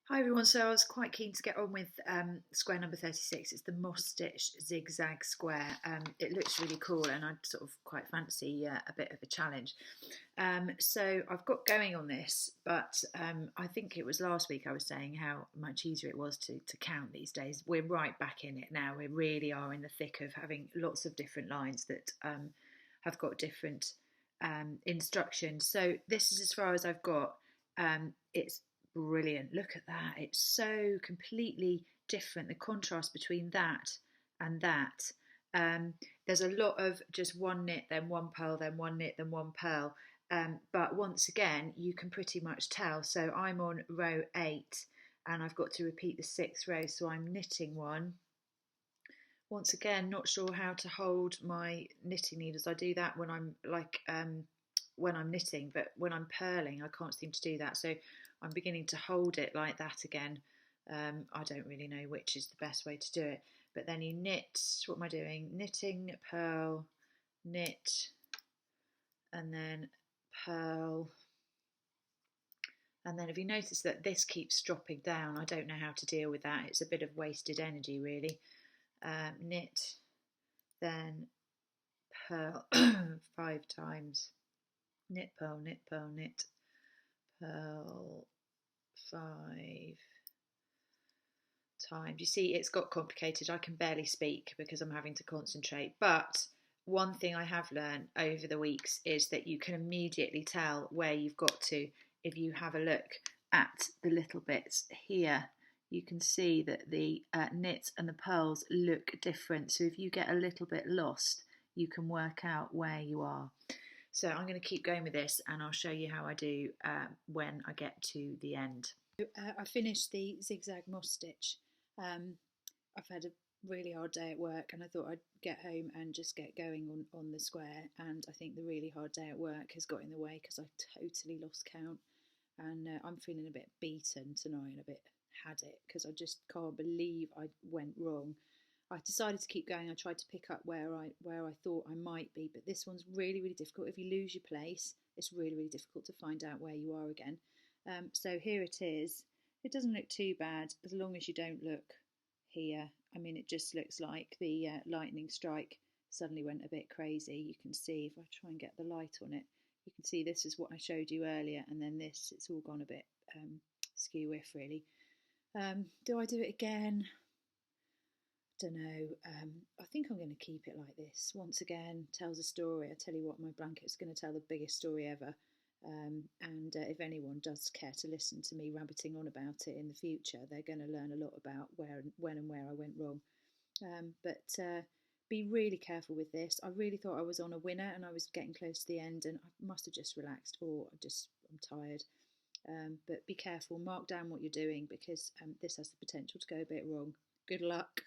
Hi everyone, so I was quite keen to get on with square number 36. It's the Moss Stitch Zigzag Square. It looks really cool and I sort of quite fancy a bit of a challenge. So I've got going on this, but I think it was last week I was saying how much easier it was to count these days. We're right back in it now. We really are in the thick of having lots of different lines that have got different instructions. So this is as far as I've got. It's brilliant. Look at that. It's so completely different. The contrast between that and that. Um, there's a lot of just one knit, then one purl, then one knit, then one purl. But once again, you can pretty much tell. So I'm on row 8 and I've got to repeat the 6th row. So I'm knitting one. Once again, not sure how to hold my knitting needles. I do that when I'm when I'm knitting, but when I'm purling, I can't seem to do that. So I'm beginning to hold it like that again. I don't really know which is the best way to do it. But then you knit, what am I doing? Knitting, purl, knit, and then purl. And then if you notice that this keeps dropping down, I don't know how to deal with that. It's a bit of wasted energy really. Knit, then purl 5 times. Knit, purl, knit, purl, knit, purl 5 times. You see, it's got complicated. I can barely speak because I'm having to concentrate. But one thing I have learned over the weeks is that you can immediately tell where you've got to if you have a look at the little bits here. You can see that the knits and the pearls look different. So if you get a little bit lost, you can work out where you are. So I'm going to keep going with this and I'll show you how I do when I get to the end. I finished the zigzag moss stitch. I've had a really hard day at work and I thought I'd get home and just get going on the square, and I think the really hard day at work has got in the way because I totally lost count, and I'm feeling a bit beaten tonight and a bit had it because I just can't believe I went wrong. I decided to keep going. I tried to pick up where I thought I might be, but this one's really difficult. If you lose your place, it's really difficult to find out where you are again. So here it is. It doesn't look too bad as long as you don't look here. I mean, it just looks like the lightning strike suddenly went a bit crazy. You can see if I try and get the light on it, you can see this is what I showed you earlier, and then this, it's all gone a bit skew-whiff really. Do I do it again? Don't know. I think I'm going to keep it like this. Once again, tells a story. I tell you what, my blanket's going to tell the biggest story ever. And if anyone does care to listen to me rabbiting on about it in the future, they're going to learn a lot about when and where I went wrong. But be really careful with this. I really thought I was on a winner and I was getting close to the end, and I must have just relaxed, or I'm tired. But be careful, mark down what you're doing because this has the potential to go a bit wrong. Good luck.